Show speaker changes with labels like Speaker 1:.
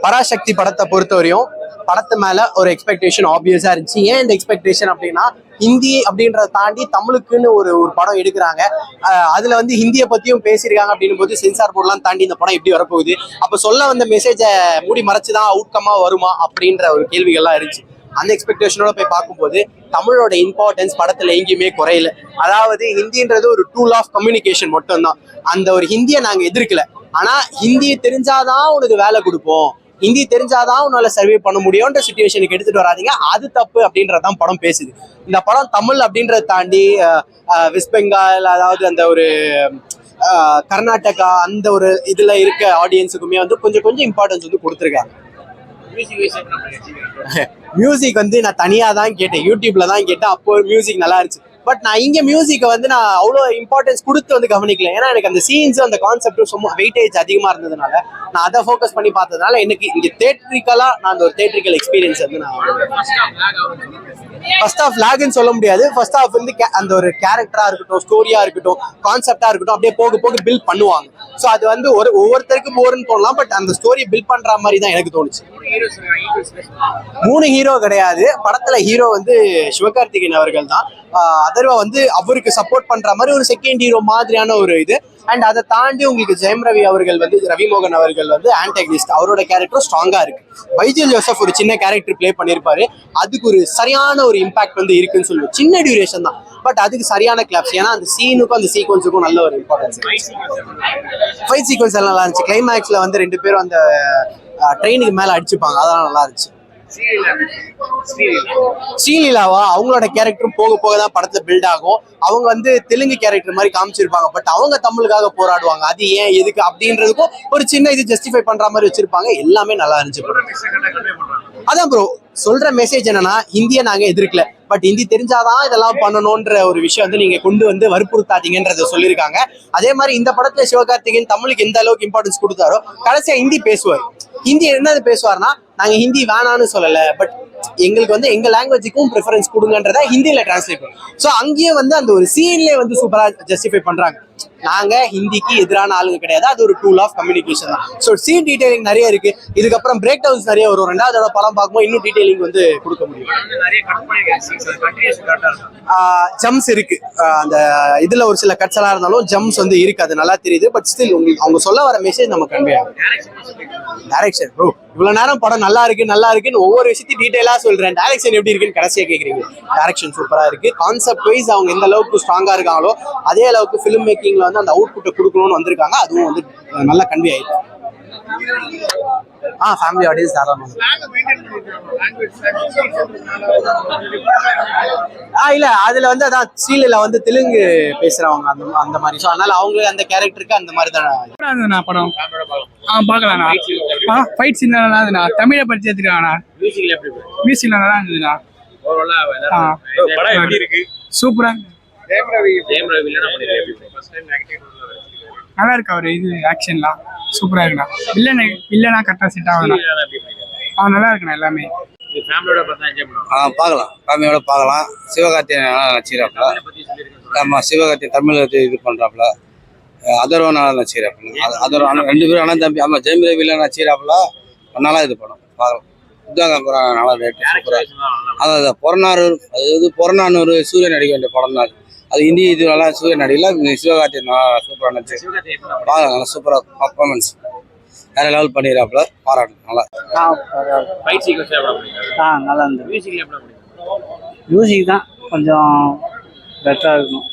Speaker 1: பராசக்தி படத்தை பொறுத்தவரையும் படத்து மேல ஒரு எக்ஸ்பெக்டேஷன் ஆப்வியஸா இருந்துச்சு. ஏன் இந்த எக்ஸ்பெக்டேஷன் அப்படின்னா, ஹிந்தி அப்படின்றத தாண்டி தமிழுக்குன்னு ஒரு ஒரு படம் எடுக்கிறாங்க. அதுல வந்து ஹிந்தியை பத்தியும் பேசியிருக்காங்க அப்படின்னும் போது சென்சார் போர்ட்லாம் தாண்டி இந்த படம் எப்படி வரப்போகுது, அப்ப சொல்ல வந்த மெசேஜை மூடி மறைச்சுதான் அவுட்கமா வருமா அப்படின்ற ஒரு கேள்விகள்லாம் இருந்துச்சு. அந்த எக்ஸ்பெக்டேஷனோட போய் பார்க்கும்போது தமிழோட இம்பார்ட்டன்ஸ் படத்துல எங்கேயுமே குறையல. அதாவது ஹிந்தின்றது ஒரு டூல் ஆஃப் கம்யூனிகேஷன் மட்டும்தான். அந்த ஒரு ஹிந்தியை நாங்க எதிர்க்கல. ஆனா ஹிந்தி தெரிஞ்சாதான் உனக்கு வேலை கொடுப்போம், ஹிந்தி தெரிஞ்சாதான் உன்னால சர்வே பண்ண முடியும்ன்ற சிச்சுவேஷனுக்கு எடுத்துட்டு வராதிங்க, அது தப்பு அப்படின்றதான் படம் பேசுது. இந்த படம் தமிழ் அப்படின்றத தாண்டி வெஸ்ட் பெங்கால், அதாவது அந்த ஒரு கர்நாடகா, அந்த ஒரு இதுல இருக்க ஆடியன்ஸுக்குமே வந்து கொஞ்சம் கொஞ்சம் இம்பார்ட்டன்ஸ் வந்து கொடுத்துருக்காங்க. மியூசிக் வந்து நான் தனியா தான் கேட்டேன், யூடியூப்ல தான் கேட்டேன். அப்போ மியூசிக் நல்லா இருந்துச்சு. பட் நான் இங்க மியூசிக்கை வந்து நான் அவ்வளோ இம்பார்ட்டன்ஸ் கொடுத்து வந்து கவனிக்கல. ஏன்னா எனக்கு அந்த சீன்ஸும் அந்த கான்செப்டும் சும்மா வெயிட்டேஜ் அதிகமா இருந்ததுனால நான் அதை ஃபோக்கஸ் பண்ணி பார்த்ததுனால எனக்கு இங்க தேட்ரிக்கலா நான் அந்த ஒரு தேட்ரிக்கல் எக்ஸ்பீரியன்ஸ் வந்து நான் ஃபர்ஸ்ட் ஆஃப் லாக்னு சொல்ல முடியாது. ஃபர்ஸ்ட் ஆஃப் வந்து அந்த ஒரு கேரக்டரா இருக்கட்டும், ஸ்டோரியா இருக்கட்டும், கான்செப்டா இருக்கட்டும், அப்படியே போக போக பில்ட் பண்ணுவாங்க. ஸோ அது வந்து ஒவ்வொருத்தருக்கு போர்னு தோணலாம், பட் அந்த ஸ்டோரியை பில்ட் பண்ற மாதிரி தான் எனக்கு தோணுச்சு. 3 ஹீரோ கிடையாது படத்துல. ஹீரோ வந்து சிவகார்த்திகேயன் அவர்கள் தான். அதர்வா வந்து அவருக்கு சப்போர்ட் பண்ற மாதிரி ஒரு செகண்ட் ஹீரோ மாதிரியான ஒரு இது. அண்ட் அதை தாண்டி உங்களுக்கு ஜெயம் ரவி அவர்கள் வந்து, ரவிமோகன் அவர்கள் வந்து ஆன்டகனிஸ்ட், அவரோட கேரக்டரும் ஸ்ட்ராங்கா இருக்கு. பைஜல் ஜோசப் ஒரு சின்ன கேரக்டர் பிளே பண்ணியிருப்பாரு, அதுக்கு ஒரு சரியான ஒரு இம்பாக்ட் வந்து இருக்குன்னு சொல்லுவோம். சின்ன டியூரேஷன் தான், பட் அதுக்கு சரியான கிளாப்ஸ். ஏன்னா அந்த சீனுக்கும் அந்த சீக்வன்ஸுக்கும் நல்ல ஒரு இம்பார்ட்டன்ஸ். ஃபைட் சீக்வன்ஸ் எல்லாம் நல்லா இருந்துச்சு. கிளைமேக்ஸ்ல வந்து 2 பேரும் அந்த ட்ரெயினுக்கு மேல அடிச்சுப்பாங்க, அதெல்லாம் நல்லா இருந்துச்சு. ஸ்ரீலீலாவா, அவங்களோட கேரக்டரும் போக போக தான் படத்துல பில்ட் ஆகும். அவங்க வந்து தெலுங்கு கேரக்டர் மாதிரி காமிச்சிருப்பாங்க, பட் அவங்க தமிழுக்காக போராடுவாங்க. அது ஏன் எதுக்கு அப்படின்றதுக்கும் ஒரு சின்ன இது ஜஸ்டிஃபை பண்ற மாதிரி வச்சிருப்பாங்க. எல்லாமே நல்லா இருந்துச்சு. அதான் ப்ரோ சொல்ற மெசேஜ் என்னன்னா, ஹிந்தியை நாங்க எதிர்க்கல, பட் ஹிந்தி தெரிஞ்சாதான் இதெல்லாம் பண்ணணும்ன்ற ஒரு விஷயம் வந்து நீங்க கொண்டு வந்து வற்புறுத்தாதீங்கன்றத சொல்லியிருக்காங்க. அதே மாதிரி இந்த படத்துல சிவகார்த்திகேயன் தமிழுக்கு எந்த அளவுக்கு இம்பார்ட்டன்ஸ் கொடுத்தாரோ கடைசியா ஹிந்தி பேசுவார். ஹிந்தி என்னது பேசுவார்னா, நாங்க ஹிந்தி வேணான்னு சொல்லல, பட் எங்களுக்கு வந்து எங்க லாங்குவேஜுக்கும் ப்ரிஃபரன்ஸ் கொடுங்கன்றத ஹிந்தியில டிரான்ஸ்லேட் பண்ணும். ஸோ அங்கேயே வந்து அந்த ஒரு சீன்லேயே வந்து சூப்பரா ஜஸ்டிஃபை பண்றாங்க. நாங்க ஹிந்திக்கு எதிரான ஆளுங்க கிடையாது, அது ஒரு டூல் ஆஃப் கம்யூனிகேஷன் தான். ஸோ சீன் டீடைலிங் நிறைய இருக்கு. இதுக்கப்புறம் பிரேக் டவுன்ஸ் நிறைய வரும். 2வது தடவை படம் பார்க்கும்போது இன்னும் டீடைலிங் வந்து கொடுக்க முடியும். ஜம்ஸ் இருக்கு, அந்த இதுல ஒரு சில கட்ஸ் எல்லாம் இருந்தாலும் ஜம்ஸ் வந்து இருக்கு, அது நல்லா தெரியுது. பட் ஸ்டில் உங்களுக்கு அவங்க சொல்ல வர மெசேஜ் நம்ம கன்வே ஆகும். டைரக்ஷன் ப்ரோ, இவ்வளவு நேரம் படம் நல்லா இருக்குன்னு ஒவ்வொரு விஷயத்தையும் டீடைலா சொல்றேன். டைரக்ஷன் எப்படி இருக்குன்னு கடைசியா கேக்குறீங்க. டைரக்ஷன் சூப்பரா இருக்கு. கான்செப்ட் வைஸ் அவங்க எந்த அளவுக்கு ஸ்ட்ராங்கா இருக்காங்களோ அதே அளவுக்கு ஃபிலிம் மேக்கிங்ல வந்து அந்த அவுட்புட்டை கொடுக்கணும்னு வந்திருக்காங்க. அதுவும் வந்து நல்லா கன்வே ஆயிருக்கு. ஃபேமிலி ஆடியன்ஸ் தாராளமா. இல்ல அதுல வந்து அதான் ஸ்ரீலீலா வந்து தெலுங்கு பேசுறவங்க அந்த மாதிரி. ஸோ அதனால அவங்களுக்கு அந்த கேரக்டருக்கு அந்த மாதிரி தான்
Speaker 2: படம் பார்க்கலாம். ஃபைட் சீன் நல்லா இருந்துண்ணா, தமிழை பற்றி எடுத்துக்காங்கண்ணா. மியூசிக் நல்லா இருந்ததுண்ணா. சூப்பரா நல்லா இருக்கு. அவரு இது ஆக்ஷன்லாம் சூப்பரா இருக்குண்ணா. இல்லைண்ணா கரெக்டா செட் ஆகுதுண்ணா. நல்லா இருக்குண்ணா எல்லாமே.
Speaker 3: பார்க்கலாம், ஃபேமிலியோட பார்க்கலாம். சிவகார்த்திகேயன் நல்லா நடிச்சிருக்காப்புல. ஆமாம், சிவகார்த்திகேயன் தமிழ் இது பண்ணுறாப்புல. அதர்வா நல்லா நடிச்சிருக்காப்புல. அதர்வா 2 பேரும் அண்ணன் தம்பி. ஆமாம், ஜெயம் ரவில நடிச்சிருக்காப்புல. நல்லா இது படம் பார்க்கலாம். உத்தாக நல்லா ரேட்டு சூப்பராக. அதான் புறநானூறு சூரியன் நடிக்க வேண்டிய படம் தான் அது. ஹிந்தி இது நல்லா சூரியன் நடிகல. சிவகார்த்திகேயன் நல்லா சூப்பராக நடிச்சு பார்க்கலாம். நல்லா சூப்பராக பர்ஃபார்மன்ஸ் வேற லெவல் பண்ணிடுறாப்புல. பாராட்டு நல்லா.
Speaker 4: நல்லா இருந்தது. மியூசிக் தான் கொஞ்சம் பெட்டரா இருக்கும்.